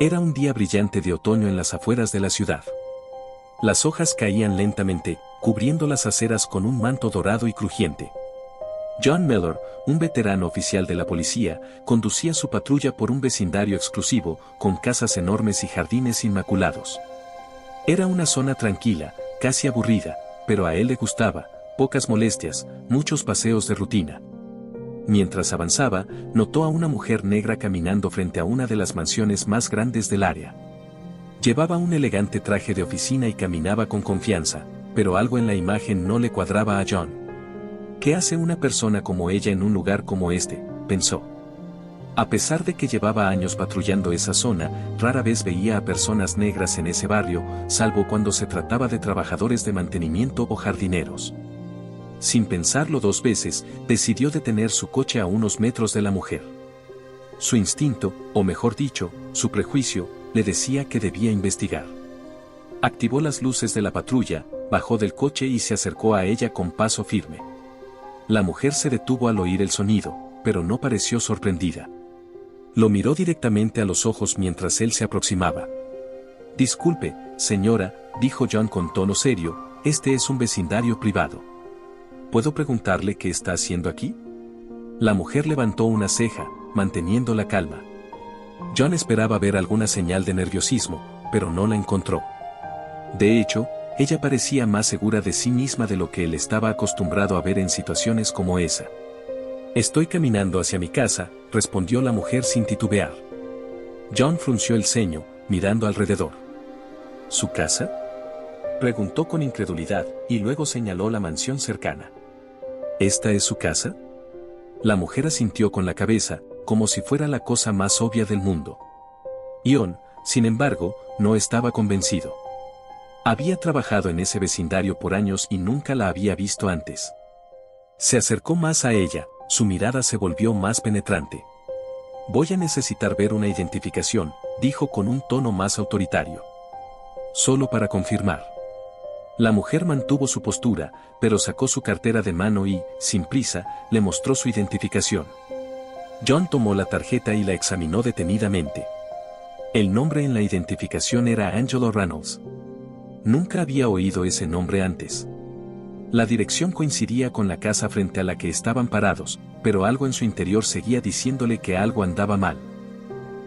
Era un día brillante de otoño en las afueras de la ciudad. Las hojas caían lentamente, cubriendo las aceras con un manto dorado y crujiente. John Miller, un veterano oficial de la policía, conducía su patrulla por un vecindario exclusivo, con casas enormes y jardines inmaculados. Era una zona tranquila, casi aburrida, pero a él le gustaba, pocas molestias, muchos paseos de rutina. Mientras avanzaba, notó a una mujer negra caminando frente a una de las mansiones más grandes del área. Llevaba un elegante traje de oficina y caminaba con confianza, pero algo en la imagen no le cuadraba a John. ¿Qué hace una persona como ella en un lugar como este?, pensó. A pesar de que llevaba años patrullando esa zona, rara vez veía a personas negras en ese barrio, salvo cuando se trataba de trabajadores de mantenimiento o jardineros. Sin pensarlo dos veces, decidió detener su coche a unos metros de la mujer. Su instinto, o mejor dicho, su prejuicio, le decía que debía investigar. Activó las luces de la patrulla, bajó del coche y se acercó a ella con paso firme. La mujer se detuvo al oír el sonido, pero no pareció sorprendida. Lo miró directamente a los ojos mientras él se aproximaba. «Disculpe, señora», dijo John con tono serio, «este es un vecindario privado. ¿Puedo preguntarle qué está haciendo aquí?». La mujer levantó una ceja, manteniendo la calma. John esperaba ver alguna señal de nerviosismo, pero no la encontró. De hecho, ella parecía más segura de sí misma de lo que él estaba acostumbrado a ver en situaciones como esa. «Estoy caminando hacia mi casa», respondió la mujer sin titubear. John frunció el ceño, mirando alrededor. «¿Su casa?», preguntó con incredulidad, y luego señaló la mansión cercana. «¿Esta es su casa?». La mujer asintió con la cabeza, como si fuera la cosa más obvia del mundo. John, sin embargo, no estaba convencido. Había trabajado en ese vecindario por años y nunca la había visto antes. Se acercó más a ella, su mirada se volvió más penetrante. «Voy a necesitar ver una identificación», dijo con un tono más autoritario. «Solo para confirmar». La mujer mantuvo su postura, pero sacó su cartera de mano y, sin prisa, le mostró su identificación. John tomó la tarjeta y la examinó detenidamente. El nombre en la identificación era Angelo Reynolds. Nunca había oído ese nombre antes. La dirección coincidía con la casa frente a la que estaban parados, pero algo en su interior seguía diciéndole que algo andaba mal.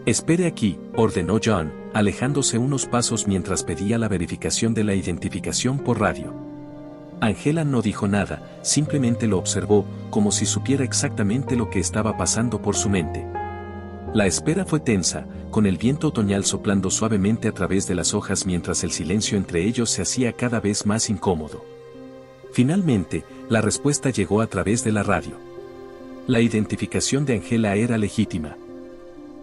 «Espere aquí», ordenó John, alejándose unos pasos mientras pedía la verificación de la identificación por radio. Angela no dijo nada, simplemente lo observó, como si supiera exactamente lo que estaba pasando por su mente. La espera fue tensa, con el viento otoñal soplando suavemente a través de las hojas mientras el silencio entre ellos se hacía cada vez más incómodo. Finalmente, la respuesta llegó a través de la radio. La identificación de Angela era legítima.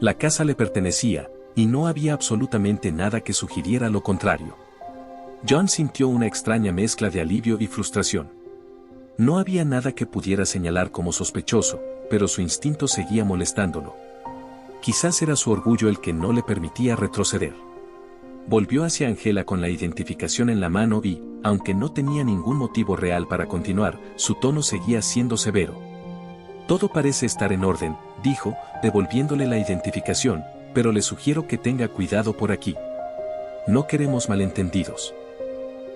La casa le pertenecía, y no había absolutamente nada que sugiriera lo contrario. John sintió una extraña mezcla de alivio y frustración. No había nada que pudiera señalar como sospechoso, pero su instinto seguía molestándolo. Quizás era su orgullo el que no le permitía retroceder. Volvió hacia Angela con la identificación en la mano y, aunque no tenía ningún motivo real para continuar, su tono seguía siendo severo. «Todo parece estar en orden», dijo, devolviéndole la identificación, «pero le sugiero que tenga cuidado por aquí. No queremos malentendidos».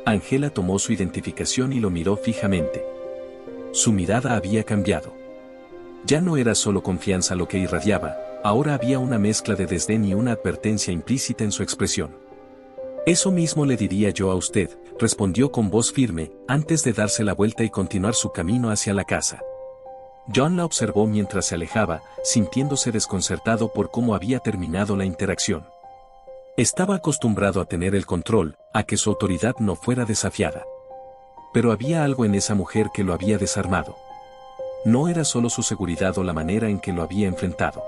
Angela tomó su identificación y lo miró fijamente. Su mirada había cambiado. Ya no era solo confianza lo que irradiaba, ahora había una mezcla de desdén y una advertencia implícita en su expresión. «Eso mismo le diría yo a usted», respondió con voz firme, antes de darse la vuelta y continuar su camino hacia la casa. John la observó mientras se alejaba, sintiéndose desconcertado por cómo había terminado la interacción. Estaba acostumbrado a tener el control, a que su autoridad no fuera desafiada. Pero había algo en esa mujer que lo había desarmado. No era solo su seguridad o la manera en que lo había enfrentado.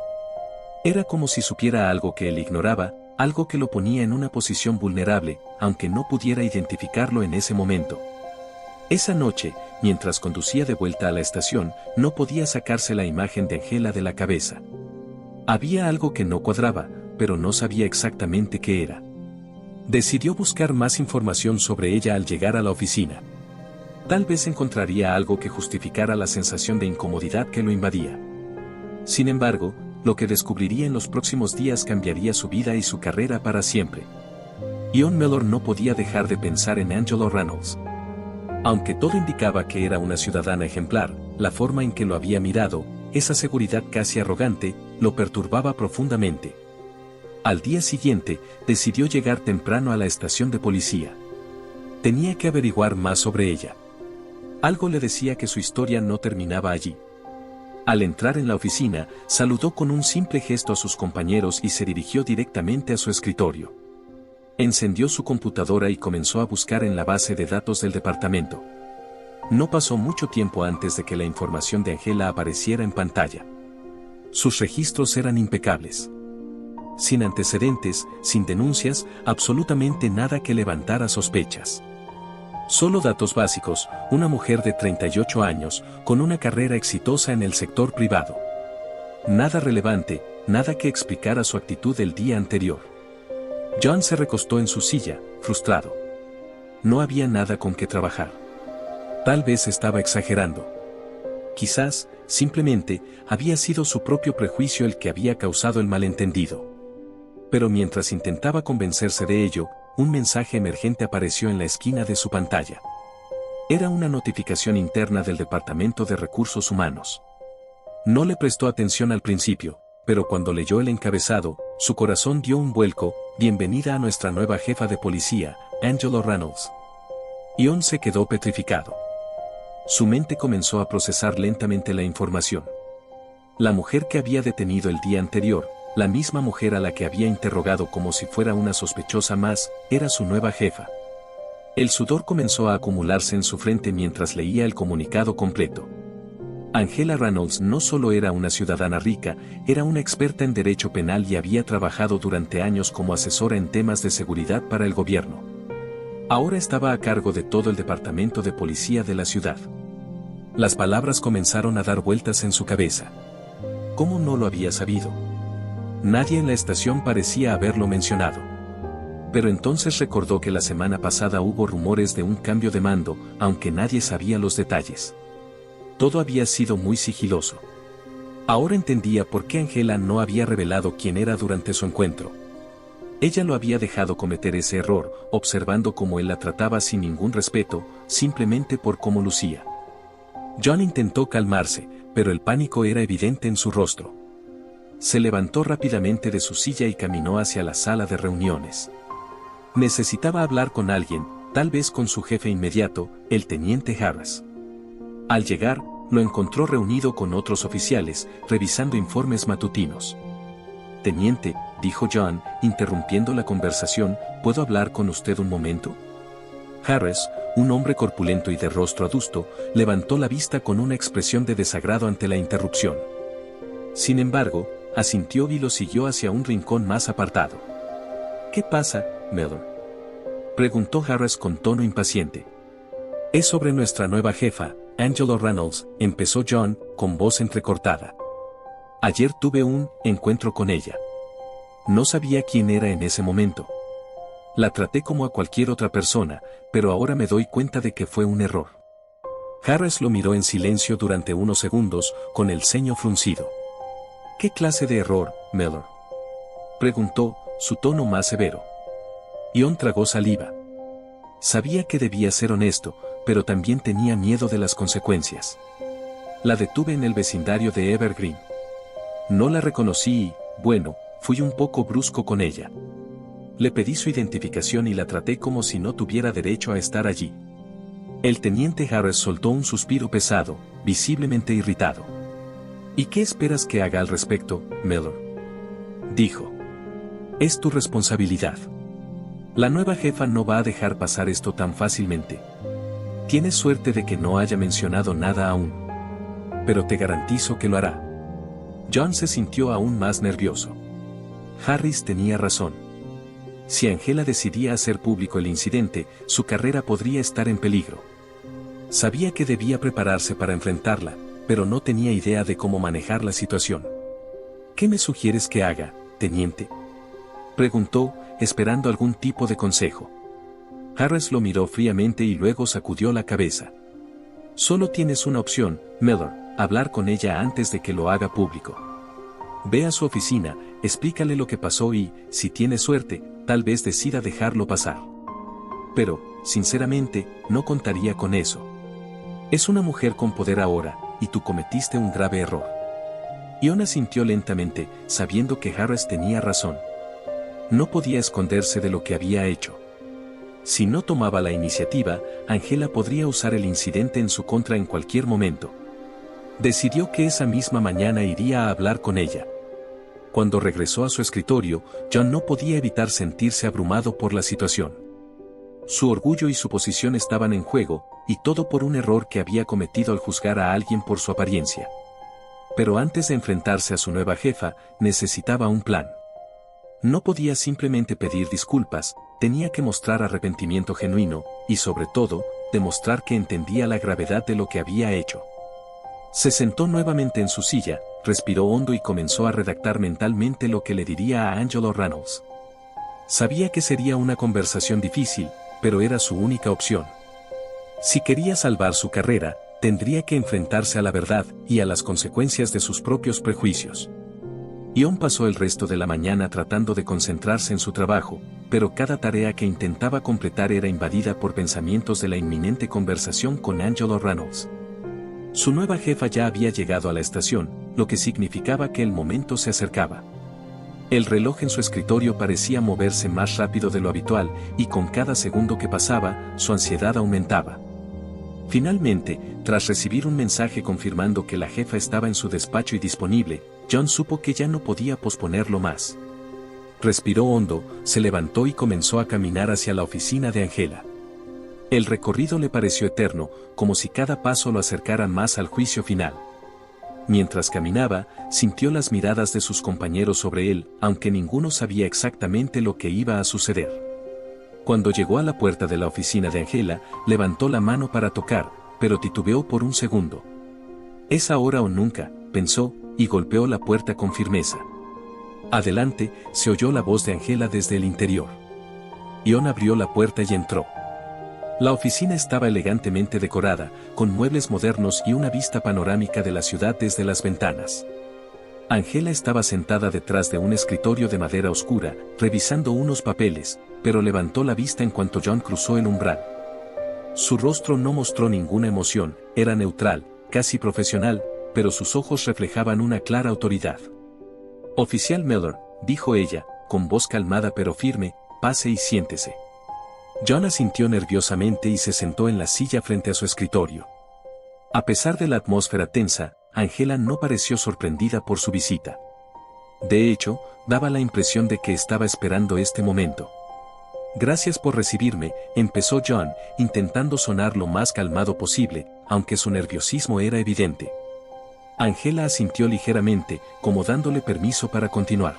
Era como si supiera algo que él ignoraba, algo que lo ponía en una posición vulnerable, aunque no pudiera identificarlo en ese momento. Esa noche, mientras conducía de vuelta a la estación, no podía sacarse la imagen de Angela de la cabeza. Había algo que no cuadraba, pero no sabía exactamente qué era. Decidió buscar más información sobre ella al llegar a la oficina. Tal vez encontraría algo que justificara la sensación de incomodidad que lo invadía. Sin embargo, lo que descubriría en los próximos días cambiaría su vida y su carrera para siempre. John Mellor no podía dejar de pensar en Angela Reynolds. Aunque todo indicaba que era una ciudadana ejemplar, la forma en que lo había mirado, esa seguridad casi arrogante, lo perturbaba profundamente. Al día siguiente, decidió llegar temprano a la estación de policía. Tenía que averiguar más sobre ella. Algo le decía que su historia no terminaba allí. Al entrar en la oficina, saludó con un simple gesto a sus compañeros y se dirigió directamente a su escritorio. Encendió su computadora y comenzó a buscar en la base de datos del departamento. No pasó mucho tiempo antes de que la información de Angela apareciera en pantalla. Sus registros eran impecables. Sin antecedentes, sin denuncias, absolutamente nada que levantara sospechas. Solo datos básicos, una mujer de 38 años, con una carrera exitosa en el sector privado. Nada relevante, nada que explicara su actitud el día anterior. John se recostó en su silla, frustrado. No había nada con que trabajar. Tal vez estaba exagerando. Quizás, simplemente, había sido su propio prejuicio el que había causado el malentendido. Pero mientras intentaba convencerse de ello, un mensaje emergente apareció en la esquina de su pantalla. Era una notificación interna del Departamento de Recursos Humanos. No le prestó atención al principio, pero cuando leyó el encabezado, su corazón dio un vuelco. Bienvenida a nuestra nueva jefa de policía, Angela Reynolds. John se quedó petrificado. Su mente comenzó a procesar lentamente la información. La mujer que había detenido el día anterior, la misma mujer a la que había interrogado como si fuera una sospechosa más, era su nueva jefa. El sudor comenzó a acumularse en su frente mientras leía el comunicado completo. Angela Reynolds no solo era una ciudadana rica, era una experta en derecho penal y había trabajado durante años como asesora en temas de seguridad para el gobierno. Ahora estaba a cargo de todo el departamento de policía de la ciudad. Las palabras comenzaron a dar vueltas en su cabeza. ¿Cómo no lo había sabido? Nadie en la estación parecía haberlo mencionado. Pero entonces recordó que la semana pasada hubo rumores de un cambio de mando, aunque nadie sabía los detalles. Todo había sido muy sigiloso. Ahora entendía por qué Angela no había revelado quién era durante su encuentro. Ella lo había dejado cometer ese error, observando cómo él la trataba sin ningún respeto, simplemente por cómo lucía. John intentó calmarse, pero el pánico era evidente en su rostro. Se levantó rápidamente de su silla y caminó hacia la sala de reuniones. Necesitaba hablar con alguien, tal vez con su jefe inmediato, el teniente Harris. Al llegar, lo encontró reunido con otros oficiales, revisando informes matutinos. «Teniente», dijo John, interrumpiendo la conversación, «¿puedo hablar con usted un momento?» Harris, un hombre corpulento y de rostro adusto, levantó la vista con una expresión de desagrado ante la interrupción. Sin embargo, asintió y lo siguió hacia un rincón más apartado. «¿Qué pasa, Mellor?», preguntó Harris con tono impaciente. «Es sobre nuestra nueva jefa, Angela Reynolds», empezó John, con voz entrecortada. «Ayer tuve un encuentro con ella. No sabía quién era en ese momento. La traté como a cualquier otra persona, pero ahora me doy cuenta de que fue un error». Harris lo miró en silencio durante unos segundos, con el ceño fruncido. «¿Qué clase de error, Mellor?», preguntó, su tono más severo. John tragó saliva. Sabía que debía ser honesto, pero también tenía miedo de las consecuencias. «La detuve en el vecindario de Evergreen. No la reconocí y, bueno, fui un poco brusco con ella. Le pedí su identificación y la traté como si no tuviera derecho a estar allí». El teniente Harris soltó un suspiro pesado, visiblemente irritado. «¿Y qué esperas que haga al respecto, Mellor?», dijo. «Es tu responsabilidad. La nueva jefa no va a dejar pasar esto tan fácilmente. Tienes suerte de que no haya mencionado nada aún. Pero te garantizo que lo hará». John se sintió aún más nervioso. Harris tenía razón. Si Angela decidía hacer público el incidente, su carrera podría estar en peligro. Sabía que debía prepararse para enfrentarla, pero no tenía idea de cómo manejar la situación. «¿Qué me sugieres que haga, teniente?», preguntó, esperando algún tipo de consejo. Harris lo miró fríamente y luego sacudió la cabeza. «Solo tienes una opción, Mellor, hablar con ella antes de que lo haga público. Ve a su oficina, explícale lo que pasó y, si tiene suerte, tal vez decida dejarlo pasar. Pero, sinceramente, no contaría con eso. Es una mujer con poder ahora, y tú cometiste un grave error. Ion asintió lentamente, sabiendo que Harris tenía razón. No podía esconderse de lo que había hecho. Si no tomaba la iniciativa, Angela podría usar el incidente en su contra en cualquier momento. Decidió que esa misma mañana iría a hablar con ella. Cuando regresó a su escritorio, John no podía evitar sentirse abrumado por la situación. Su orgullo y su posición estaban en juego, y todo por un error que había cometido al juzgar a alguien por su apariencia. Pero antes de enfrentarse a su nueva jefa, necesitaba un plan. No podía simplemente pedir disculpas, tenía que mostrar arrepentimiento genuino, y sobre todo, demostrar que entendía la gravedad de lo que había hecho. Se sentó nuevamente en su silla, respiró hondo y comenzó a redactar mentalmente lo que le diría a Angelo Reynolds. Sabía que sería una conversación difícil, pero era su única opción. Si quería salvar su carrera, tendría que enfrentarse a la verdad y a las consecuencias de sus propios prejuicios. Ion pasó el resto de la mañana tratando de concentrarse en su trabajo, pero cada tarea que intentaba completar era invadida por pensamientos de la inminente conversación con Angelo Reynolds. Su nueva jefa ya había llegado a la estación, lo que significaba que el momento se acercaba. El reloj en su escritorio parecía moverse más rápido de lo habitual, y con cada segundo que pasaba, su ansiedad aumentaba. Finalmente, tras recibir un mensaje confirmando que la jefa estaba en su despacho y disponible, John supo que ya no podía posponerlo más. Respiró hondo, se levantó y comenzó a caminar hacia la oficina de Angela. El recorrido le pareció eterno, como si cada paso lo acercara más al juicio final. Mientras caminaba, sintió las miradas de sus compañeros sobre él, aunque ninguno sabía exactamente lo que iba a suceder. Cuando llegó a la puerta de la oficina de Angela, levantó la mano para tocar, pero titubeó por un segundo. «Es ahora o nunca», pensó, y golpeó la puerta con firmeza. Adelante, se oyó la voz de Angela desde el interior. Ion abrió la puerta y entró. La oficina estaba elegantemente decorada, con muebles modernos y una vista panorámica de la ciudad desde las ventanas. Angela estaba sentada detrás de un escritorio de madera oscura, revisando unos papeles, pero levantó la vista en cuanto John cruzó el umbral. Su rostro no mostró ninguna emoción, era neutral, casi profesional, pero sus ojos reflejaban una clara autoridad. «Oficial Miller», dijo ella, con voz calmada pero firme, «pase y siéntese». John asintió nerviosamente y se sentó en la silla frente a su escritorio. A pesar de la atmósfera tensa, Angela no pareció sorprendida por su visita. De hecho, daba la impresión de que estaba esperando este momento. «Gracias por recibirme», empezó John, intentando sonar lo más calmado posible, aunque su nerviosismo era evidente. Angela asintió ligeramente, como dándole permiso para continuar.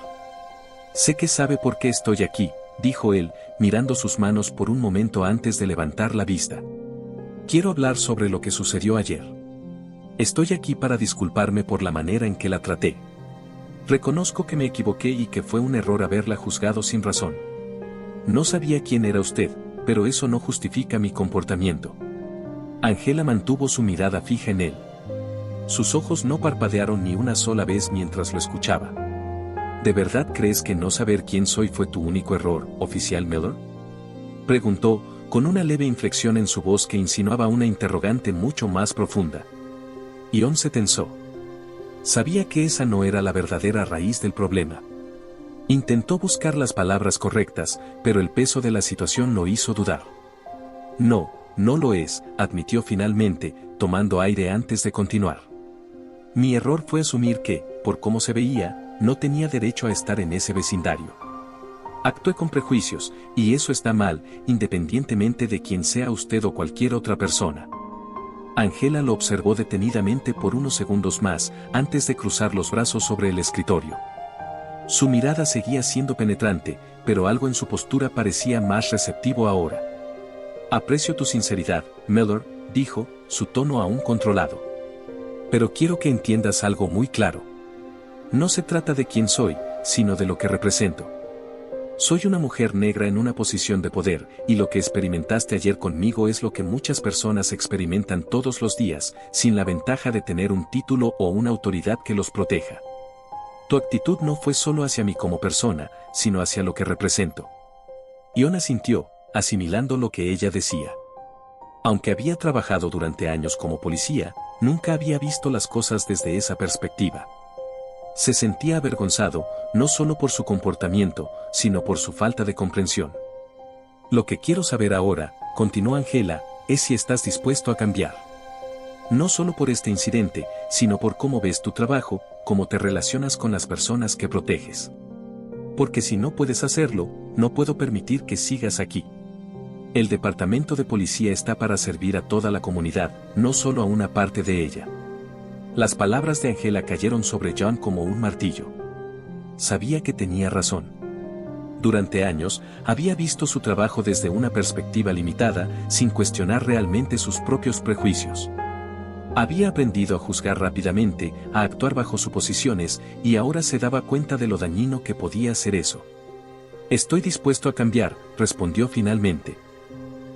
«Sé que sabe por qué estoy aquí», dijo él, mirando sus manos por un momento antes de levantar la vista. «Quiero hablar sobre lo que sucedió ayer. Estoy aquí para disculparme por la manera en que la traté. Reconozco que me equivoqué y que fue un error haberla juzgado sin razón. No sabía quién era usted, pero eso no justifica mi comportamiento». Angela mantuvo su mirada fija en él. Sus ojos no parpadearon ni una sola vez mientras lo escuchaba. «¿De verdad crees que no saber quién soy fue tu único error, oficial Miller?», preguntó, con una leve inflexión en su voz que insinuaba una interrogante mucho más profunda. Ion se tensó. Sabía que esa no era la verdadera raíz del problema. Intentó buscar las palabras correctas, pero el peso de la situación lo hizo dudar. «No, no lo es», admitió finalmente, tomando aire antes de continuar. «Mi error fue asumir que, por cómo se veía, no tenía derecho a estar en ese vecindario. Actué con prejuicios, y eso está mal, independientemente de quién sea usted o cualquier otra persona». Angela lo observó detenidamente por unos segundos más, antes de cruzar los brazos sobre el escritorio. Su mirada seguía siendo penetrante, pero algo en su postura parecía más receptivo ahora. «Aprecio tu sinceridad, Miller», dijo, su tono aún controlado. «Pero quiero que entiendas algo muy claro. No se trata de quién soy, sino de lo que represento. Soy una mujer negra en una posición de poder, y lo que experimentaste ayer conmigo es lo que muchas personas experimentan todos los días, sin la ventaja de tener un título o una autoridad que los proteja. Tu actitud no fue solo hacia mí como persona, sino hacia lo que represento. Ion asintió, asimilando lo que ella decía. Aunque había trabajado durante años como policía, nunca había visto las cosas desde esa perspectiva. Se sentía avergonzado, no solo por su comportamiento, sino por su falta de comprensión. Lo que quiero saber ahora, continuó Angela, es si estás dispuesto a cambiar. No solo por este incidente, sino por cómo ves tu trabajo, cómo te relacionas con las personas que proteges. Porque si no puedes hacerlo, no puedo permitir que sigas aquí. El departamento de policía está para servir a toda la comunidad, no solo a una parte de ella. Las palabras de Angela cayeron sobre John como un martillo. Sabía que tenía razón. Durante años, había visto su trabajo desde una perspectiva limitada, sin cuestionar realmente sus propios prejuicios. Había aprendido a juzgar rápidamente, a actuar bajo suposiciones, y ahora se daba cuenta de lo dañino que podía ser eso. Estoy dispuesto a cambiar, respondió finalmente.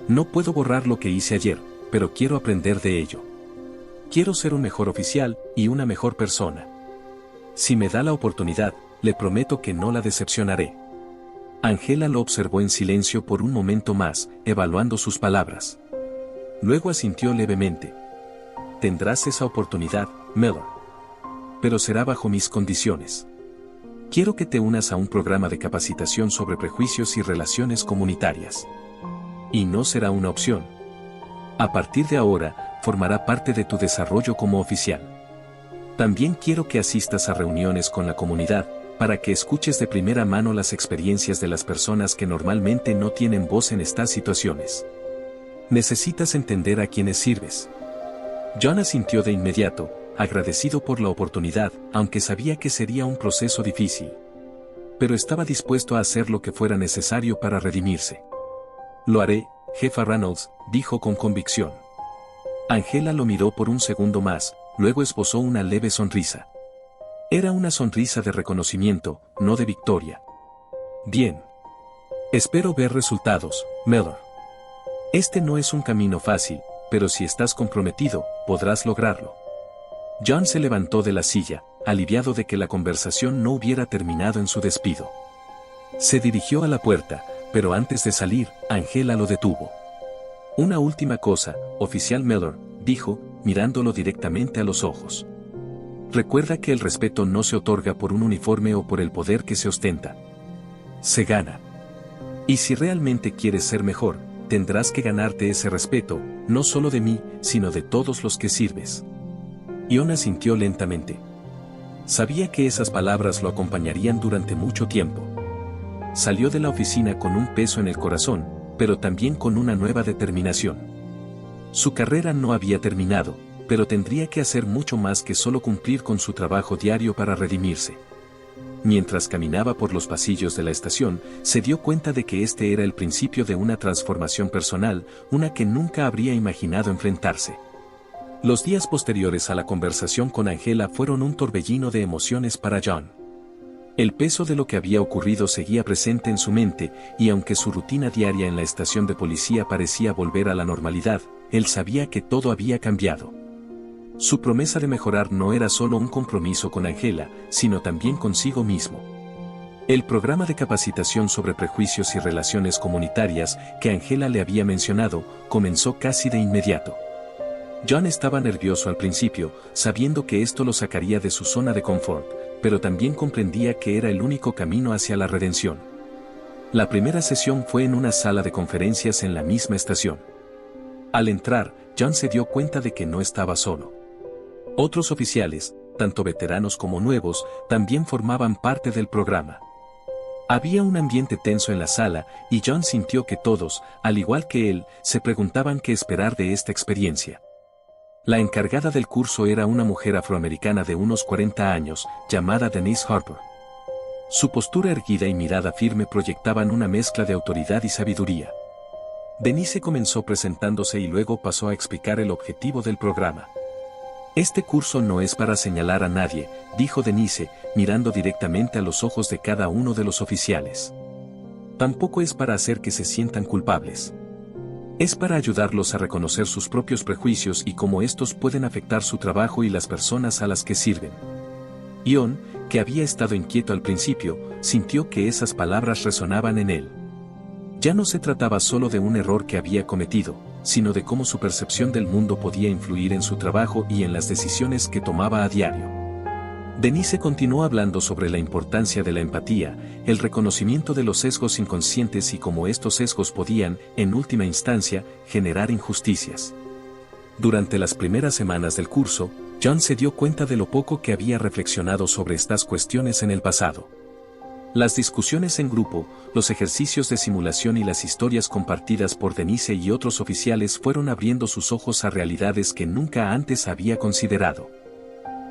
No puedo borrar lo que hice ayer, pero quiero aprender de ello. Quiero ser un mejor oficial, y una mejor persona. Si me da la oportunidad, le prometo que no la decepcionaré. Angela lo observó en silencio por un momento más, evaluando sus palabras. Luego asintió levemente. Tendrás esa oportunidad, Miller. Pero será bajo mis condiciones. Quiero que te unas a un programa de capacitación sobre prejuicios y relaciones comunitarias. Y no será una opción. A partir de ahora, formará parte de tu desarrollo como oficial. También quiero que asistas a reuniones con la comunidad, para que escuches de primera mano las experiencias de las personas que normalmente no tienen voz en estas situaciones. Necesitas entender a quienes sirves. John asintió de inmediato, agradecido por la oportunidad, aunque sabía que sería un proceso difícil. Pero estaba dispuesto a hacer lo que fuera necesario para redimirse. Lo haré, jefa Reynolds, dijo con convicción. Angela lo miró por un segundo más, luego esbozó una leve sonrisa. Era una sonrisa de reconocimiento, no de victoria. Bien. Espero ver resultados, Miller. Este no es un camino fácil, pero si estás comprometido, podrás lograrlo. John se levantó de la silla, aliviado de que la conversación no hubiera terminado en su despido. Se dirigió a la puerta, pero antes de salir, Angela lo detuvo. Una última cosa, oficial Miller, dijo, mirándolo directamente a los ojos. Recuerda que el respeto no se otorga por un uniforme o por el poder que se ostenta. Se gana. Y si realmente quieres ser mejor, tendrás que ganarte ese respeto, no solo de mí, sino de todos los que sirves. Ion asintió lentamente. Sabía que esas palabras lo acompañarían durante mucho tiempo. Salió de la oficina con un peso en el corazón, pero también con una nueva determinación. Su carrera no había terminado, pero tendría que hacer mucho más que solo cumplir con su trabajo diario para redimirse. Mientras caminaba por los pasillos de la estación, se dio cuenta de que este era el principio de una transformación personal, una que nunca habría imaginado enfrentarse. Los días posteriores a la conversación con Angela fueron un torbellino de emociones para John. El peso de lo que había ocurrido seguía presente en su mente, y aunque su rutina diaria en la estación de policía parecía volver a la normalidad, él sabía que todo había cambiado. Su promesa de mejorar no era solo un compromiso con Angela, sino también consigo mismo. El programa de capacitación sobre prejuicios y relaciones comunitarias, que Angela le había mencionado, comenzó casi de inmediato. John estaba nervioso al principio, sabiendo que esto lo sacaría de su zona de confort, pero también comprendía que era el único camino hacia la redención. La primera sesión fue en una sala de conferencias en la misma estación. Al entrar, John se dio cuenta de que no estaba solo. Otros oficiales, tanto veteranos como nuevos, también formaban parte del programa. Había un ambiente tenso en la sala, y John sintió que todos, al igual que él, se preguntaban qué esperar de esta experiencia. La encargada del curso era una mujer afroamericana de unos 40 años, llamada Denise Harper. Su postura erguida y mirada firme proyectaban una mezcla de autoridad y sabiduría. Denise comenzó presentándose y luego pasó a explicar el objetivo del programa. Este curso no es para señalar a nadie, dijo Denise, mirando directamente a los ojos de cada uno de los oficiales. Tampoco es para hacer que se sientan culpables. Es para ayudarlos a reconocer sus propios prejuicios y cómo estos pueden afectar su trabajo y las personas a las que sirven. Ion, que había estado inquieto al principio, sintió que esas palabras resonaban en él. Ya no se trataba solo de un error que había cometido, sino de cómo su percepción del mundo podía influir en su trabajo y en las decisiones que tomaba a diario. Denise continuó hablando sobre la importancia de la empatía, el reconocimiento de los sesgos inconscientes y cómo estos sesgos podían, en última instancia, generar injusticias. Durante las primeras semanas del curso, John se dio cuenta de lo poco que había reflexionado sobre estas cuestiones en el pasado. Las discusiones en grupo, los ejercicios de simulación y las historias compartidas por Denise y otros oficiales fueron abriendo sus ojos a realidades que nunca antes había considerado.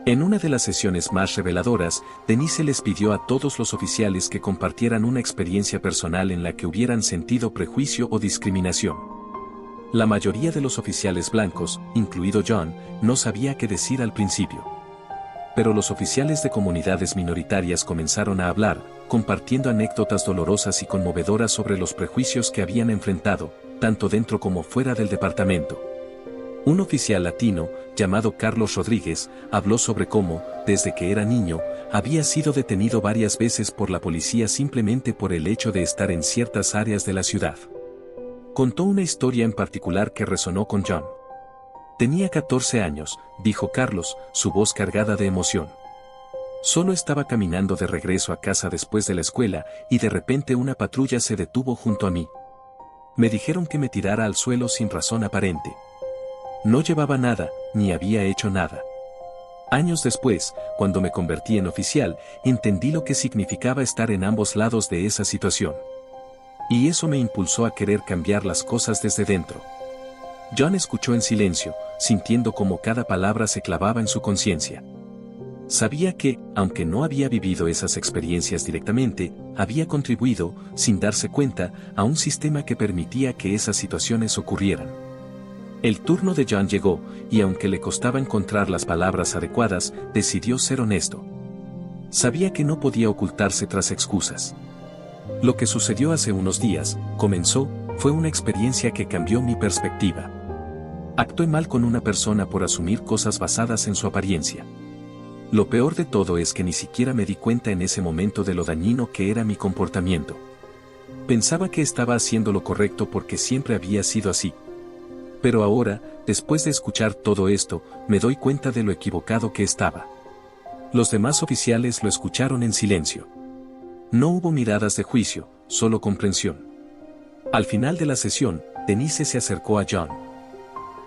En una de las sesiones más reveladoras, Denise les pidió a todos los oficiales que compartieran una experiencia personal en la que hubieran sentido prejuicio o discriminación. La mayoría de los oficiales blancos, incluido John, no sabía qué decir al principio. Pero los oficiales de comunidades minoritarias comenzaron a hablar, compartiendo anécdotas dolorosas y conmovedoras sobre los prejuicios que habían enfrentado, tanto dentro como fuera del departamento. Un oficial latino, llamado Carlos Rodríguez, habló sobre cómo, desde que era niño, había sido detenido varias veces por la policía simplemente por el hecho de estar en ciertas áreas de la ciudad. Contó una historia en particular que resonó con John. Tenía 14 años, dijo Carlos, su voz cargada de emoción. Solo estaba caminando de regreso a casa después de la escuela y de repente una patrulla se detuvo junto a mí. Me dijeron que me tirara al suelo sin razón aparente. No llevaba nada, ni había hecho nada. Años después, cuando me convertí en oficial, entendí lo que significaba estar en ambos lados de esa situación. Y eso me impulsó a querer cambiar las cosas desde dentro. John escuchó en silencio, sintiendo cómo cada palabra se clavaba en su conciencia. Sabía que, aunque no había vivido esas experiencias directamente, había contribuido, sin darse cuenta, a un sistema que permitía que esas situaciones ocurrieran. El turno de John llegó, y aunque le costaba encontrar las palabras adecuadas, decidió ser honesto. Sabía que no podía ocultarse tras excusas. Lo que sucedió hace unos días, comenzó, fue una experiencia que cambió mi perspectiva. Actué mal con una persona por asumir cosas basadas en su apariencia. Lo peor de todo es que ni siquiera me di cuenta en ese momento de lo dañino que era mi comportamiento. Pensaba que estaba haciendo lo correcto porque siempre había sido así. Pero ahora, después de escuchar todo esto, me doy cuenta de lo equivocado que estaba. Los demás oficiales lo escucharon en silencio. No hubo miradas de juicio, solo comprensión. Al final de la sesión, Denise se acercó a John.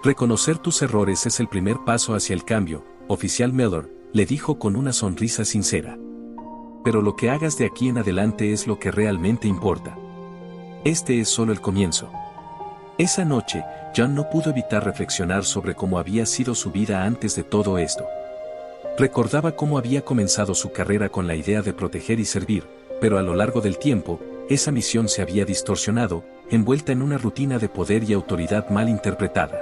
Reconocer tus errores es el primer paso hacia el cambio, oficial Miller, le dijo con una sonrisa sincera. Pero lo que hagas de aquí en adelante es lo que realmente importa. Este es solo el comienzo. Esa noche, John no pudo evitar reflexionar sobre cómo había sido su vida antes de todo esto. Recordaba cómo había comenzado su carrera con la idea de proteger y servir, pero a lo largo del tiempo, esa misión se había distorsionado, envuelta en una rutina de poder y autoridad mal interpretada.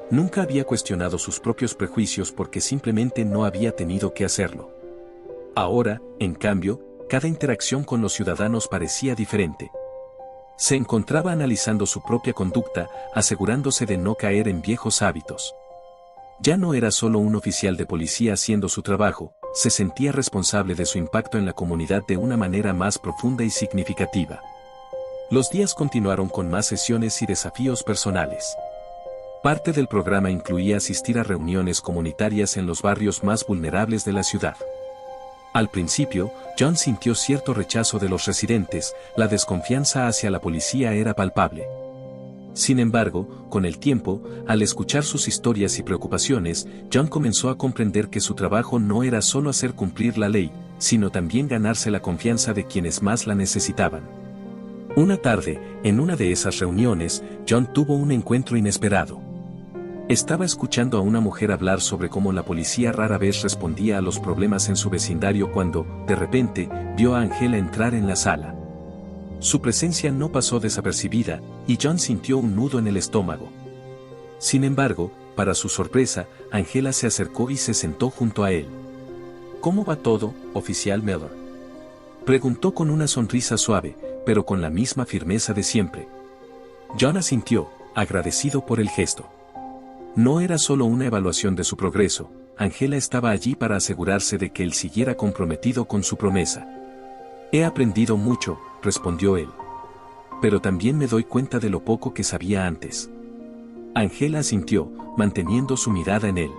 Nunca había cuestionado sus propios prejuicios porque simplemente no había tenido que hacerlo. Ahora, en cambio, cada interacción con los ciudadanos parecía diferente. Se encontraba analizando su propia conducta, asegurándose de no caer en viejos hábitos. Ya no era solo un oficial de policía haciendo su trabajo, se sentía responsable de su impacto en la comunidad de una manera más profunda y significativa. Los días continuaron con más sesiones y desafíos personales. Parte del programa incluía asistir a reuniones comunitarias en los barrios más vulnerables de la ciudad. Al principio, John sintió cierto rechazo de los residentes, la desconfianza hacia la policía era palpable. Sin embargo, con el tiempo, al escuchar sus historias y preocupaciones, John comenzó a comprender que su trabajo no era solo hacer cumplir la ley, sino también ganarse la confianza de quienes más la necesitaban. Una tarde, en una de esas reuniones, John tuvo un encuentro inesperado. Estaba escuchando a una mujer hablar sobre cómo la policía rara vez respondía a los problemas en su vecindario cuando, de repente, vio a Angela entrar en la sala. Su presencia no pasó desapercibida, y John sintió un nudo en el estómago. Sin embargo, para su sorpresa, Angela se acercó y se sentó junto a él. ¿Cómo va todo, oficial Miller?, preguntó con una sonrisa suave, pero con la misma firmeza de siempre. John asintió, agradecido por el gesto. No era solo una evaluación de su progreso, Angela estaba allí para asegurarse de que él siguiera comprometido con su promesa. He aprendido mucho, respondió él. Pero también me doy cuenta de lo poco que sabía antes. Angela asintió, manteniendo su mirada en él.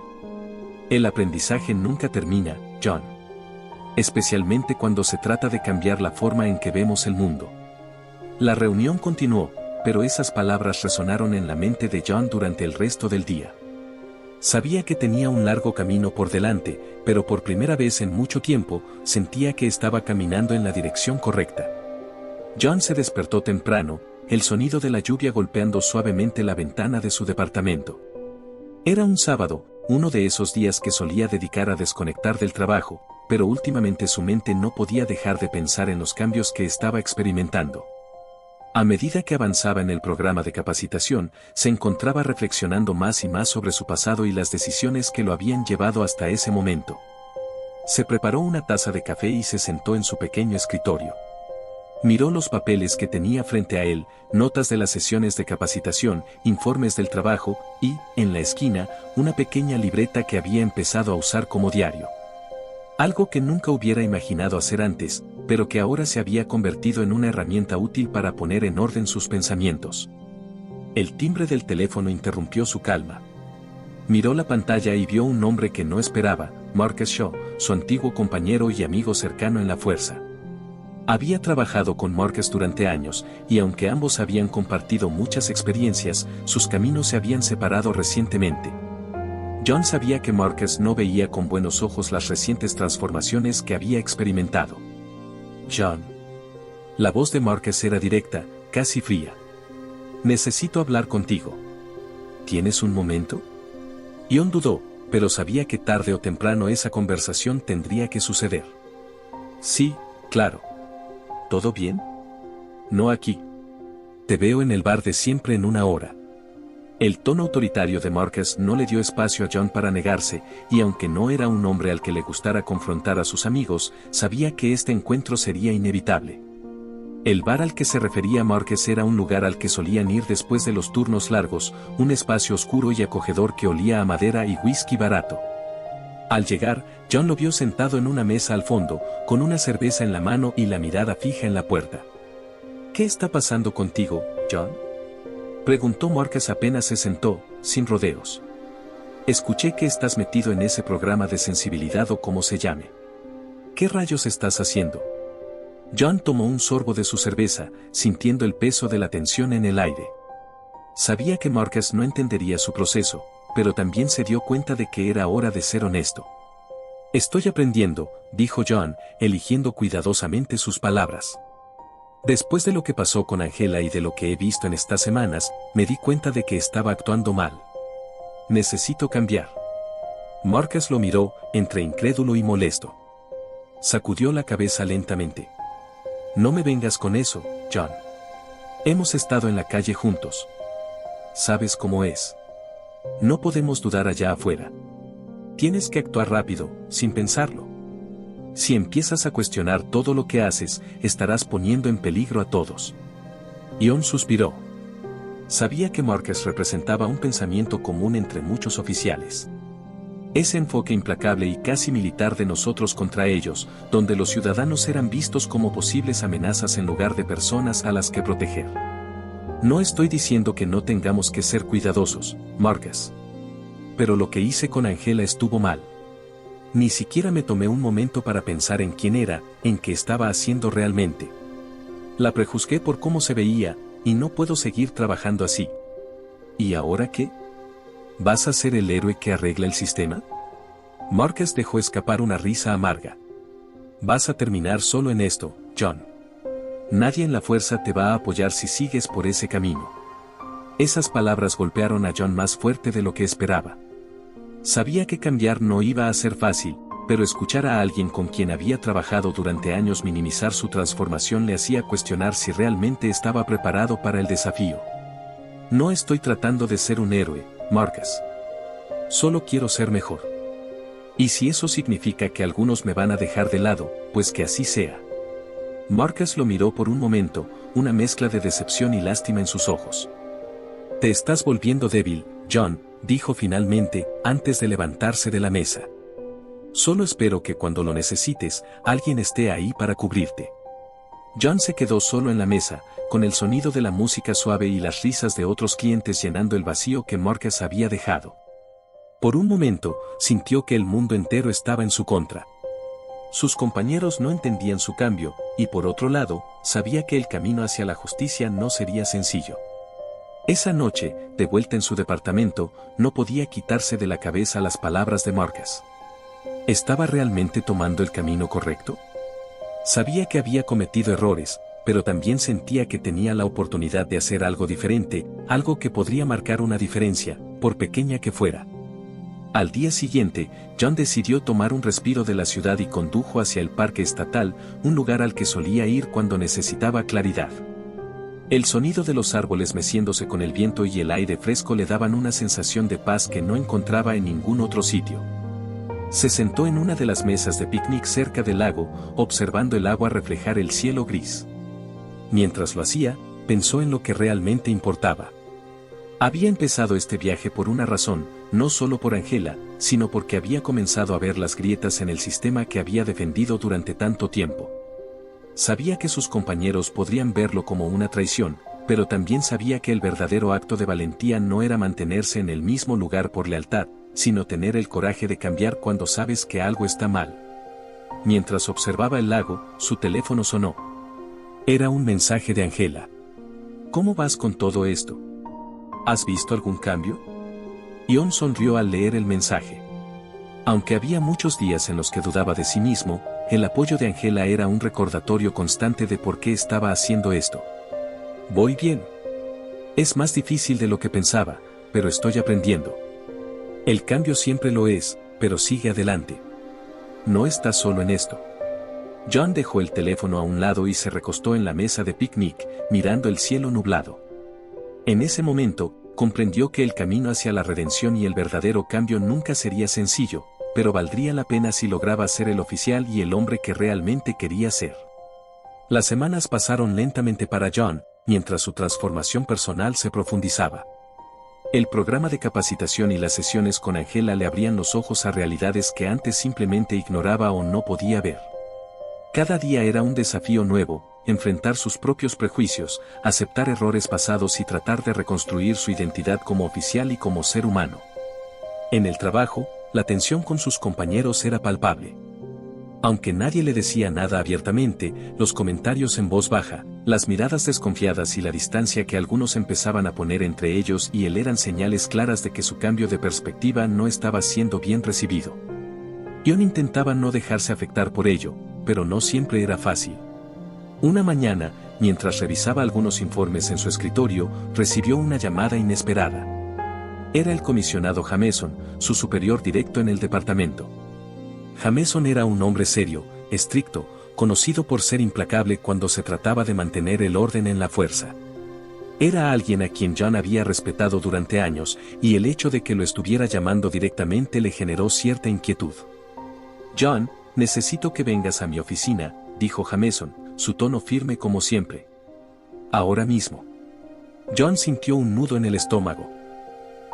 El aprendizaje nunca termina, John. Especialmente cuando se trata de cambiar la forma en que vemos el mundo. La reunión continuó, pero esas palabras resonaron en la mente de John durante el resto del día. Sabía que tenía un largo camino por delante, pero por primera vez en mucho tiempo, sentía que estaba caminando en la dirección correcta. John se despertó temprano, el sonido de la lluvia golpeando suavemente la ventana de su departamento. Era un sábado, uno de esos días que solía dedicar a desconectar del trabajo, pero últimamente su mente no podía dejar de pensar en los cambios que estaba experimentando. A medida que avanzaba en el programa de capacitación, se encontraba reflexionando más y más sobre su pasado y las decisiones que lo habían llevado hasta ese momento. Se preparó una taza de café y se sentó en su pequeño escritorio. Miró los papeles que tenía frente a él, notas de las sesiones de capacitación, informes del trabajo, y, en la esquina, una pequeña libreta que había empezado a usar como diario. Algo que nunca hubiera imaginado hacer antes, pero que ahora se había convertido en una herramienta útil para poner en orden sus pensamientos. El timbre del teléfono interrumpió su calma. Miró la pantalla y vio un nombre que no esperaba, Marcus Shaw, su antiguo compañero y amigo cercano en la fuerza. Había trabajado con Marcus durante años, y aunque ambos habían compartido muchas experiencias, sus caminos se habían separado recientemente. John sabía que Marcus no veía con buenos ojos las recientes transformaciones que había experimentado. John. La voz de Marcus era directa, casi fría. Necesito hablar contigo. ¿Tienes un momento? John dudó, pero sabía que tarde o temprano esa conversación tendría que suceder. Sí, claro. ¿Todo bien? No aquí. Te veo en el bar de siempre en una hora. El tono autoritario de Marcus no le dio espacio a John para negarse, y aunque no era un hombre al que le gustara confrontar a sus amigos, sabía que este encuentro sería inevitable. El bar al que se refería Marcus era un lugar al que solían ir después de los turnos largos, un espacio oscuro y acogedor que olía a madera y whisky barato. Al llegar, John lo vio sentado en una mesa al fondo, con una cerveza en la mano y la mirada fija en la puerta. ¿Qué está pasando contigo, John?, preguntó Marcus apenas se sentó, sin rodeos. Escuché que estás metido en ese programa de sensibilidad o como se llame. ¿Qué rayos estás haciendo? John tomó un sorbo de su cerveza, sintiendo el peso de la tensión en el aire. Sabía que Marcus no entendería su proceso, pero también se dio cuenta de que era hora de ser honesto. Estoy aprendiendo, dijo John, eligiendo cuidadosamente sus palabras. Después de lo que pasó con Angela y de lo que he visto en estas semanas, me di cuenta de que estaba actuando mal. Necesito cambiar. Marcus lo miró, entre incrédulo y molesto. Sacudió la cabeza lentamente. No me vengas con eso, John. Hemos estado en la calle juntos. ¿Sabes cómo es? No podemos dudar allá afuera. Tienes que actuar rápido, sin pensarlo. Si empiezas a cuestionar todo lo que haces, estarás poniendo en peligro a todos. John suspiró. Sabía que Marcus representaba un pensamiento común entre muchos oficiales. Ese enfoque implacable y casi militar de nosotros contra ellos, donde los ciudadanos eran vistos como posibles amenazas en lugar de personas a las que proteger. No estoy diciendo que no tengamos que ser cuidadosos, Marcus. Pero lo que hice con Angela estuvo mal. Ni siquiera me tomé un momento para pensar en quién era, en qué estaba haciendo realmente. La prejuzgué por cómo se veía, y no puedo seguir trabajando así. ¿Y ahora qué? ¿Vas a ser el héroe que arregla el sistema? Marcus dejó escapar una risa amarga. Vas a terminar solo en esto, John. Nadie en la fuerza te va a apoyar si sigues por ese camino. Esas palabras golpearon a John más fuerte de lo que esperaba. Sabía que cambiar no iba a ser fácil, pero escuchar a alguien con quien había trabajado durante años minimizar su transformación le hacía cuestionar si realmente estaba preparado para el desafío. No estoy tratando de ser un héroe, Marcus. Solo quiero ser mejor. Y si eso significa que algunos me van a dejar de lado, pues que así sea. Marcus lo miró por un momento, una mezcla de decepción y lástima en sus ojos. Te estás volviendo débil, John, dijo finalmente, antes de levantarse de la mesa. Solo espero que cuando lo necesites, alguien esté ahí para cubrirte. John se quedó solo en la mesa, con el sonido de la música suave y las risas de otros clientes llenando el vacío que Marcus había dejado. Por un momento, sintió que el mundo entero estaba en su contra. Sus compañeros no entendían su cambio, y por otro lado, sabía que el camino hacia la justicia no sería sencillo. Esa noche, de vuelta en su departamento, no podía quitarse de la cabeza las palabras de Marcus. ¿Estaba realmente tomando el camino correcto? Sabía que había cometido errores, pero también sentía que tenía la oportunidad de hacer algo diferente, algo que podría marcar una diferencia, por pequeña que fuera. Al día siguiente, John decidió tomar un respiro de la ciudad y condujo hacia el parque estatal, un lugar al que solía ir cuando necesitaba claridad. El sonido de los árboles meciéndose con el viento y el aire fresco le daban una sensación de paz que no encontraba en ningún otro sitio. Se sentó en una de las mesas de picnic cerca del lago, observando el agua reflejar el cielo gris. Mientras lo hacía, pensó en lo que realmente importaba. Había empezado este viaje por una razón, no solo por Angela, sino porque había comenzado a ver las grietas en el sistema que había defendido durante tanto tiempo. Sabía que sus compañeros podrían verlo como una traición, pero también sabía que el verdadero acto de valentía no era mantenerse en el mismo lugar por lealtad, sino tener el coraje de cambiar cuando sabes que algo está mal. Mientras observaba el lago, su teléfono sonó. Era un mensaje de Angela. ¿Cómo vas con todo esto? ¿Has visto algún cambio? John sonrió al leer el mensaje. Aunque había muchos días en los que dudaba de sí mismo, el apoyo de Angela era un recordatorio constante de por qué estaba haciendo esto. Voy bien. Es más difícil de lo que pensaba, pero estoy aprendiendo. El cambio siempre lo es, pero sigue adelante. No estás solo en esto. John dejó el teléfono a un lado y se recostó en la mesa de picnic, mirando el cielo nublado. En ese momento, comprendió que el camino hacia la redención y el verdadero cambio nunca sería sencillo, pero valdría la pena si lograba ser el oficial y el hombre que realmente quería ser. Las semanas pasaron lentamente para John, mientras su transformación personal se profundizaba. El programa de capacitación y las sesiones con Angela le abrían los ojos a realidades que antes simplemente ignoraba o no podía ver. Cada día era un desafío nuevo, enfrentar sus propios prejuicios, aceptar errores pasados y tratar de reconstruir su identidad como oficial y como ser humano. En el trabajo, la tensión con sus compañeros era palpable. Aunque nadie le decía nada abiertamente, los comentarios en voz baja, las miradas desconfiadas y la distancia que algunos empezaban a poner entre ellos y él eran señales claras de que su cambio de perspectiva no estaba siendo bien recibido. John intentaba no dejarse afectar por ello, pero no siempre era fácil. Una mañana, mientras revisaba algunos informes en su escritorio, recibió una llamada inesperada. Era el comisionado Jameson, su superior directo en el departamento. Jameson era un hombre serio, estricto, conocido por ser implacable cuando se trataba de mantener el orden en la fuerza. Era alguien a quien John había respetado durante años, y el hecho de que lo estuviera llamando directamente le generó cierta inquietud. John, necesito que vengas a mi oficina, dijo Jameson, su tono firme como siempre. Ahora mismo. John sintió un nudo en el estómago.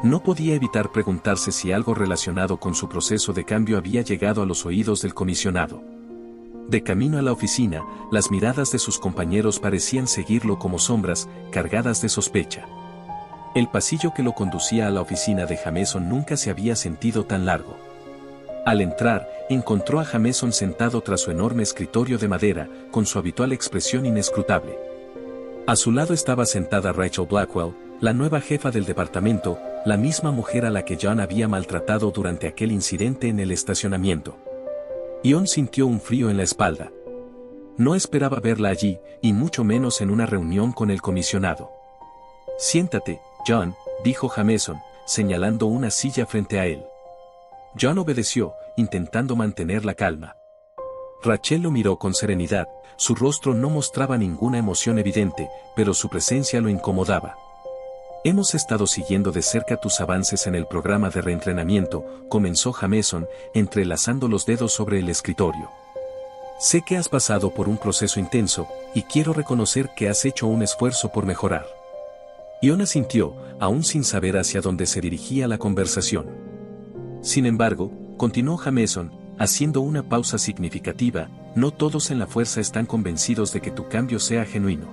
No podía evitar preguntarse si algo relacionado con su proceso de cambio había llegado a los oídos del comisionado. De camino a la oficina, las miradas de sus compañeros parecían seguirlo como sombras, cargadas de sospecha. El pasillo que lo conducía a la oficina de Jameson nunca se había sentido tan largo. Al entrar, encontró a Jameson sentado tras su enorme escritorio de madera, con su habitual expresión inescrutable. A su lado estaba sentada Rachel Blackwell, la nueva jefa del departamento, la misma mujer a la que John había maltratado durante aquel incidente en el estacionamiento. John sintió un frío en la espalda. No esperaba verla allí, y mucho menos en una reunión con el comisionado. Siéntate, John, dijo Jameson, señalando una silla frente a él. John obedeció, intentando mantener la calma. Rachel lo miró con serenidad, su rostro no mostraba ninguna emoción evidente, pero su presencia lo incomodaba. Hemos estado siguiendo de cerca tus avances en el programa de reentrenamiento, comenzó Jameson, entrelazando los dedos sobre el escritorio. Sé que has pasado por un proceso intenso, y quiero reconocer que has hecho un esfuerzo por mejorar. Ion asintió, aún sin saber hacia dónde se dirigía la conversación. Sin embargo, continuó Jameson, haciendo una pausa significativa, no todos en la fuerza están convencidos de que tu cambio sea genuino.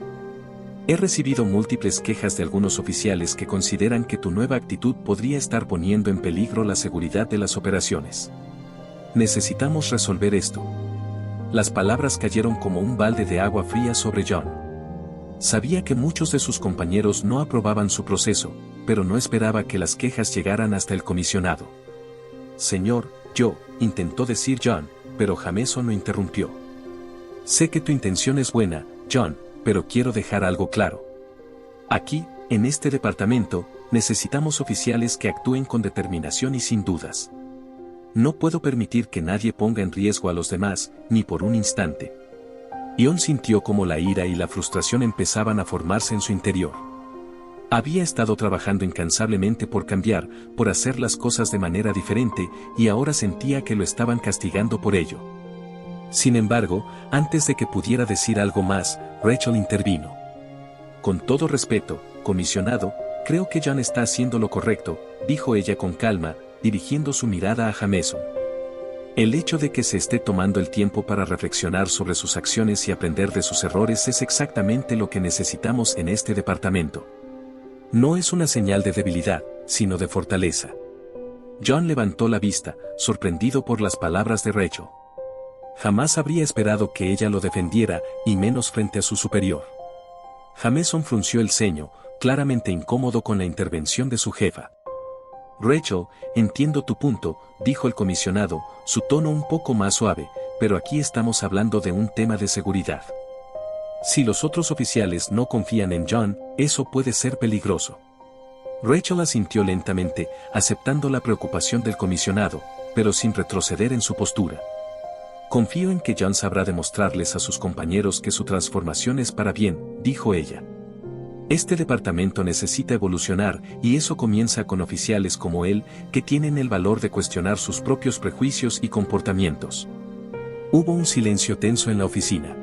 He recibido múltiples quejas de algunos oficiales que consideran que tu nueva actitud podría estar poniendo en peligro la seguridad de las operaciones. Necesitamos resolver esto. Las palabras cayeron como un balde de agua fría sobre John. Sabía que muchos de sus compañeros no aprobaban su proceso, pero no esperaba que las quejas llegaran hasta el comisionado. Señor, intentó decir John, pero Jameson lo interrumpió. Sé que tu intención es buena, John, pero quiero dejar algo claro. Aquí, en este departamento, necesitamos oficiales que actúen con determinación y sin dudas. No puedo permitir que nadie ponga en riesgo a los demás, ni por un instante. Ion sintió como la ira y la frustración empezaban a formarse en su interior. Había estado trabajando incansablemente por cambiar, por hacer las cosas de manera diferente, y ahora sentía que lo estaban castigando por ello. Sin embargo, antes de que pudiera decir algo más, Rachel intervino. Con todo respeto, comisionado, creo que John está haciendo lo correcto, dijo ella con calma, dirigiendo su mirada a Jameson. El hecho de que se esté tomando el tiempo para reflexionar sobre sus acciones y aprender de sus errores es exactamente lo que necesitamos en este departamento. No es una señal de debilidad, sino de fortaleza. John levantó la vista, sorprendido por las palabras de Rachel. Jamás habría esperado que ella lo defendiera, y menos frente a su superior. Jameson frunció el ceño, claramente incómodo con la intervención de su jefa. Rachel, entiendo tu punto, dijo el comisionado, su tono un poco más suave, pero aquí estamos hablando de un tema de seguridad. Si los otros oficiales no confían en John, eso puede ser peligroso. Rachel asintió lentamente, aceptando la preocupación del comisionado, pero sin retroceder en su postura. Confío en que John sabrá demostrarles a sus compañeros que su transformación es para bien, dijo ella. Este departamento necesita evolucionar, y eso comienza con oficiales como él, que tienen el valor de cuestionar sus propios prejuicios y comportamientos. Hubo un silencio tenso en la oficina.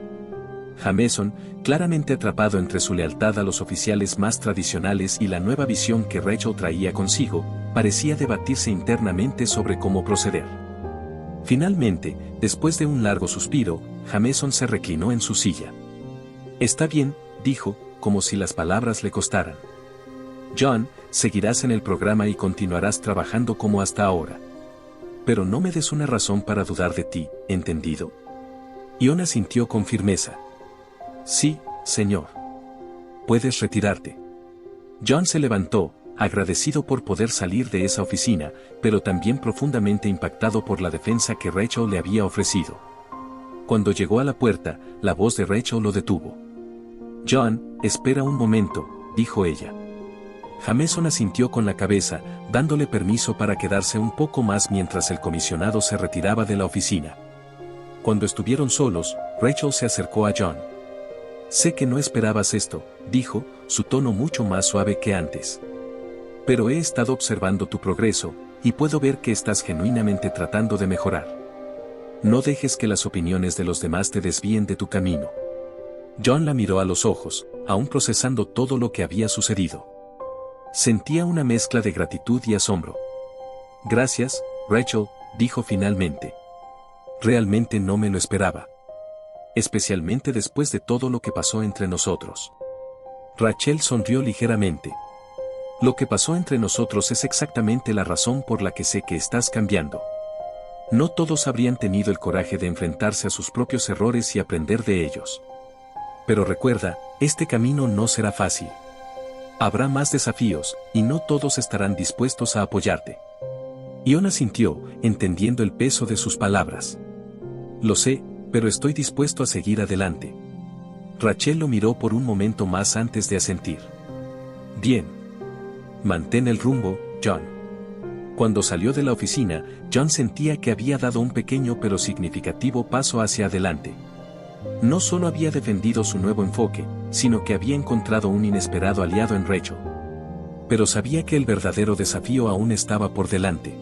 Jameson, claramente atrapado entre su lealtad a los oficiales más tradicionales y la nueva visión que Rachel traía consigo, parecía debatirse internamente sobre cómo proceder. Finalmente, después de un largo suspiro, Jameson se reclinó en su silla. Está bien, dijo, como si las palabras le costaran. John, seguirás en el programa y continuarás trabajando como hasta ahora. Pero no me des una razón para dudar de ti, ¿entendido? Ion asintió con firmeza. Sí, señor. Puedes retirarte. John se levantó, agradecido por poder salir de esa oficina, pero también profundamente impactado por la defensa que Rachel le había ofrecido. Cuando llegó a la puerta, la voz de Rachel lo detuvo. John, espera un momento, dijo ella. Jameson asintió con la cabeza, dándole permiso para quedarse un poco más mientras el comisionado se retiraba de la oficina. Cuando estuvieron solos, Rachel se acercó a John. Sé que no esperabas esto, dijo, su tono mucho más suave que antes. Pero he estado observando tu progreso, y puedo ver que estás genuinamente tratando de mejorar. No dejes que las opiniones de los demás te desvíen de tu camino. John la miró a los ojos, aún procesando todo lo que había sucedido. Sentía una mezcla de gratitud y asombro. Gracias, Rachel, dijo finalmente. Realmente no me lo esperaba. Especialmente después de todo lo que pasó entre nosotros. Rachel sonrió ligeramente. Lo que pasó entre nosotros es exactamente la razón por la que sé que estás cambiando. No todos habrían tenido el coraje de enfrentarse a sus propios errores y aprender de ellos. Pero recuerda, este camino no será fácil. Habrá más desafíos, y no todos estarán dispuestos a apoyarte. Ion asintió, entendiendo el peso de sus palabras. Lo sé, pero estoy dispuesto a seguir adelante. Rachel lo miró por un momento más antes de asentir. Bien. Mantén el rumbo, John. Cuando salió de la oficina, John sentía que había dado un pequeño pero significativo paso hacia adelante. No solo había defendido su nuevo enfoque, sino que había encontrado un inesperado aliado en Rachel. Pero sabía que el verdadero desafío aún estaba por delante.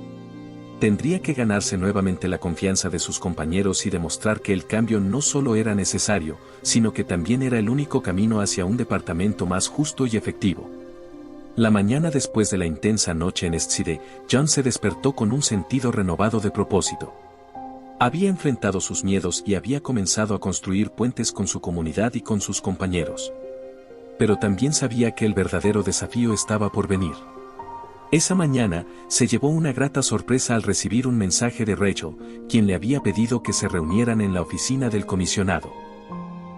Tendría que ganarse nuevamente la confianza de sus compañeros y demostrar que el cambio no solo era necesario, sino que también era el único camino hacia un departamento más justo y efectivo. La mañana después de la intensa noche en Eastside, John se despertó con un sentido renovado de propósito. Había enfrentado sus miedos y había comenzado a construir puentes con su comunidad y con sus compañeros. Pero también sabía que el verdadero desafío estaba por venir. Esa mañana, se llevó una grata sorpresa al recibir un mensaje de Rachel, quien le había pedido que se reunieran en la oficina del comisionado.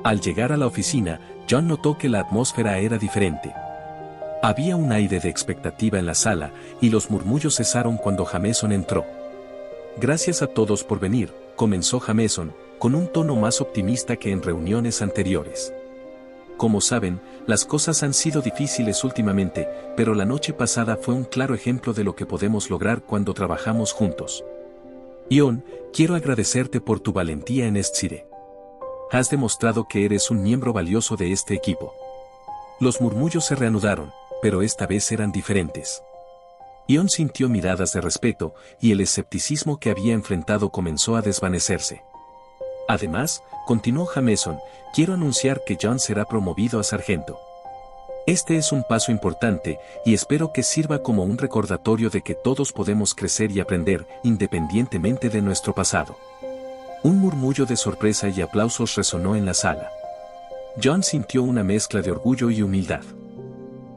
Al llegar a la oficina, John notó que la atmósfera era diferente. Había un aire de expectativa en la sala, y los murmullos cesaron cuando Jameson entró. Gracias a todos por venir, comenzó Jameson, con un tono más optimista que en reuniones anteriores. Como saben, las cosas han sido difíciles últimamente, pero la noche pasada fue un claro ejemplo de lo que podemos lograr cuando trabajamos juntos. John, quiero agradecerte por tu valentía en Eastside. Has demostrado que eres un miembro valioso de este equipo. Los murmullos se reanudaron, pero esta vez eran diferentes. John sintió miradas de respeto, y el escepticismo que había enfrentado comenzó a desvanecerse. Además, continuó Jameson, quiero anunciar que John será promovido a sargento. Este es un paso importante, y espero que sirva como un recordatorio de que todos podemos crecer y aprender, independientemente de nuestro pasado. Un murmullo de sorpresa y aplausos resonó en la sala. John sintió una mezcla de orgullo y humildad.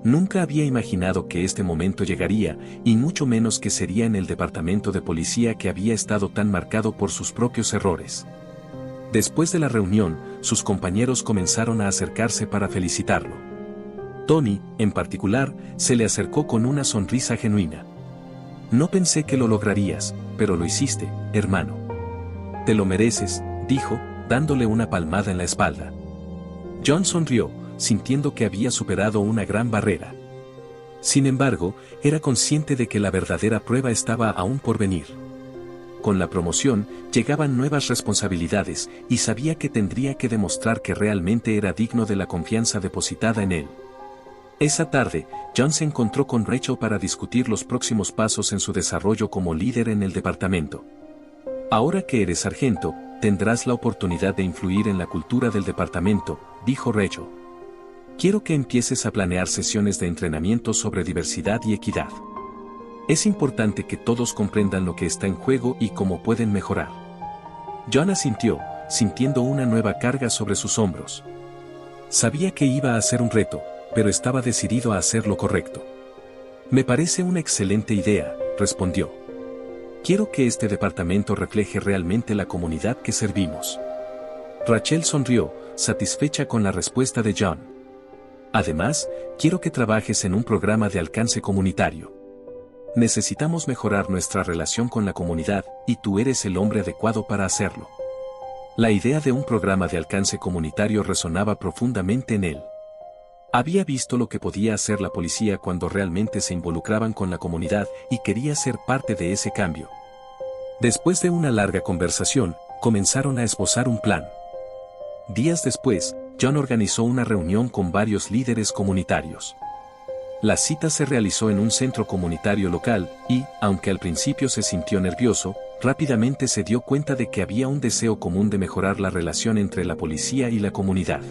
Nunca había imaginado que este momento llegaría, y mucho menos que sería en el departamento de policía que había estado tan marcado por sus propios errores. Después de la reunión, sus compañeros comenzaron a acercarse para felicitarlo. Tony, en particular, se le acercó con una sonrisa genuina. No pensé que lo lograrías, pero lo hiciste, hermano. Te lo mereces, dijo, dándole una palmada en la espalda. John sonrió, sintiendo que había superado una gran barrera. Sin embargo, era consciente de que la verdadera prueba estaba aún por venir. Con la promoción, llegaban nuevas responsabilidades, y sabía que tendría que demostrar que realmente era digno de la confianza depositada en él. Esa tarde, John se encontró con Rachel para discutir los próximos pasos en su desarrollo como líder en el departamento. Ahora que eres sargento, tendrás la oportunidad de influir en la cultura del departamento, dijo Rachel. Quiero que empieces a planear sesiones de entrenamiento sobre diversidad y equidad. Es importante que todos comprendan lo que está en juego y cómo pueden mejorar. John asintió, sintiendo una nueva carga sobre sus hombros. Sabía que iba a ser un reto, pero estaba decidido a hacer lo correcto. Me parece una excelente idea, respondió. Quiero que este departamento refleje realmente la comunidad que servimos. Rachel sonrió, satisfecha con la respuesta de John. Además, quiero que trabajes en un programa de alcance comunitario. Necesitamos mejorar nuestra relación con la comunidad, y tú eres el hombre adecuado para hacerlo. La idea de un programa de alcance comunitario resonaba profundamente en él. Había visto lo que podía hacer la policía cuando realmente se involucraban con la comunidad y quería ser parte de ese cambio. Después de una larga conversación, comenzaron a esbozar un plan. Días después, John organizó una reunión con varios líderes comunitarios. La cita se realizó en un centro comunitario local y, aunque al principio se sintió nervioso, rápidamente se dio cuenta de que había un deseo común de mejorar la relación entre la policía y la comunidad.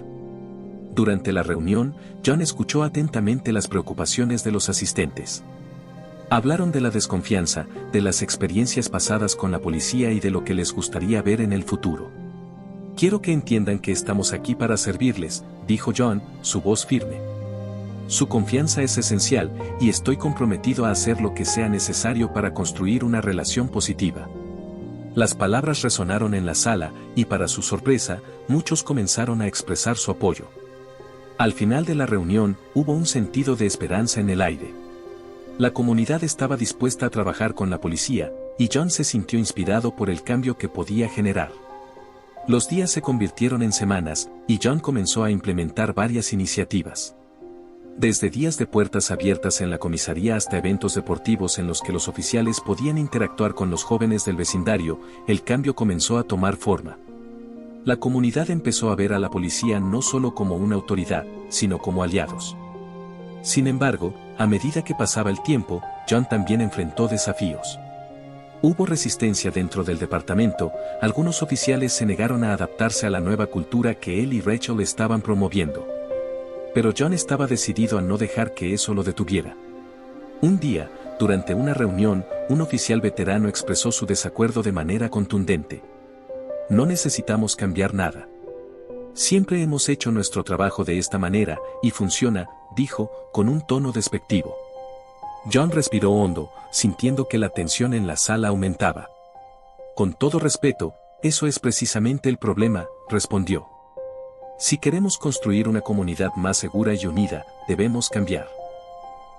Durante la reunión, John escuchó atentamente las preocupaciones de los asistentes. Hablaron de la desconfianza, de las experiencias pasadas con la policía y de lo que les gustaría ver en el futuro. Quiero que entiendan que estamos aquí para servirles, dijo John, su voz firme. Su confianza es esencial, y estoy comprometido a hacer lo que sea necesario para construir una relación positiva. Las palabras resonaron en la sala, y para su sorpresa, muchos comenzaron a expresar su apoyo. Al final de la reunión, hubo un sentido de esperanza en el aire. La comunidad estaba dispuesta a trabajar con la policía, y John se sintió inspirado por el cambio que podía generar. Los días se convirtieron en semanas, y John comenzó a implementar varias iniciativas. Desde días de puertas abiertas en la comisaría hasta eventos deportivos en los que los oficiales podían interactuar con los jóvenes del vecindario, el cambio comenzó a tomar forma. La comunidad empezó a ver a la policía no solo como una autoridad, sino como aliados. Sin embargo, a medida que pasaba el tiempo, John también enfrentó desafíos. Hubo resistencia dentro del departamento, algunos oficiales se negaron a adaptarse a la nueva cultura que él y Rachel estaban promoviendo. Pero John estaba decidido a no dejar que eso lo detuviera. Un día, durante una reunión, un oficial veterano expresó su desacuerdo de manera contundente. No necesitamos cambiar nada. Siempre hemos hecho nuestro trabajo de esta manera, y funciona, dijo, con un tono despectivo. John respiró hondo, sintiendo que la tensión en la sala aumentaba. Con todo respeto, eso es precisamente el problema, respondió. Si queremos construir una comunidad más segura y unida, debemos cambiar.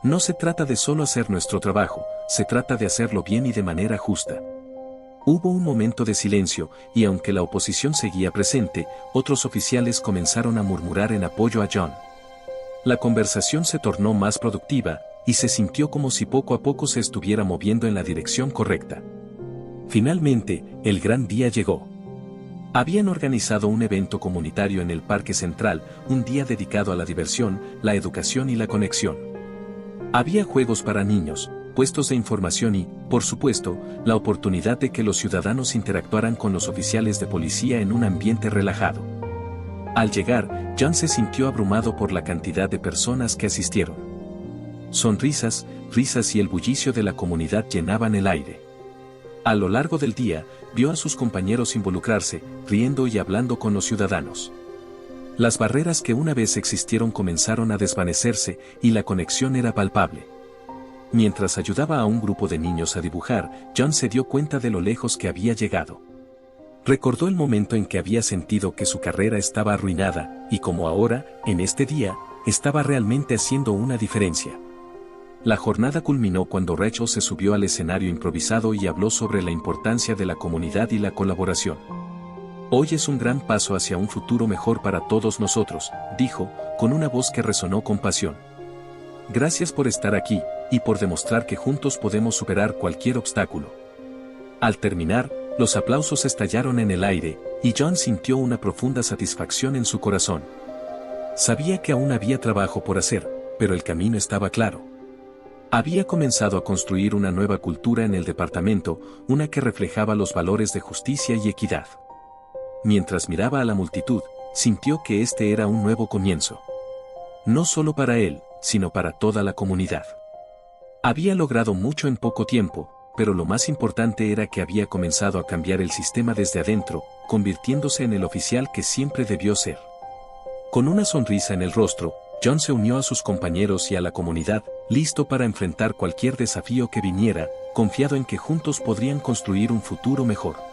No se trata de solo hacer nuestro trabajo, se trata de hacerlo bien y de manera justa. Hubo un momento de silencio, y aunque la oposición seguía presente, otros oficiales comenzaron a murmurar en apoyo a John. La conversación se tornó más productiva, y se sintió como si poco a poco se estuviera moviendo en la dirección correcta. Finalmente, el gran día llegó. Habían organizado un evento comunitario en el Parque Central, un día dedicado a la diversión, la educación y la conexión. Había juegos para niños, puestos de información y, por supuesto, la oportunidad de que los ciudadanos interactuaran con los oficiales de policía en un ambiente relajado. Al llegar, John se sintió abrumado por la cantidad de personas que asistieron. Sonrisas, risas y el bullicio de la comunidad llenaban el aire. A lo largo del día, vio a sus compañeros involucrarse, riendo y hablando con los ciudadanos. Las barreras que una vez existieron comenzaron a desvanecerse, y la conexión era palpable. Mientras ayudaba a un grupo de niños a dibujar, John se dio cuenta de lo lejos que había llegado. Recordó el momento en que había sentido que su carrera estaba arruinada, y como ahora, en este día, estaba realmente haciendo una diferencia. La jornada culminó cuando Rachel se subió al escenario improvisado y habló sobre la importancia de la comunidad y la colaboración. Hoy es un gran paso hacia un futuro mejor para todos nosotros, dijo, con una voz que resonó con pasión. Gracias por estar aquí, y por demostrar que juntos podemos superar cualquier obstáculo. Al terminar, los aplausos estallaron en el aire, y John sintió una profunda satisfacción en su corazón. Sabía que aún había trabajo por hacer, pero el camino estaba claro. Había comenzado a construir una nueva cultura en el departamento, una que reflejaba los valores de justicia y equidad. Mientras miraba a la multitud, sintió que este era un nuevo comienzo. No solo para él, sino para toda la comunidad. Había logrado mucho en poco tiempo, pero lo más importante era que había comenzado a cambiar el sistema desde adentro, convirtiéndose en el oficial que siempre debió ser. Con una sonrisa en el rostro, John se unió a sus compañeros y a la comunidad, listo para enfrentar cualquier desafío que viniera, confiado en que juntos podrían construir un futuro mejor.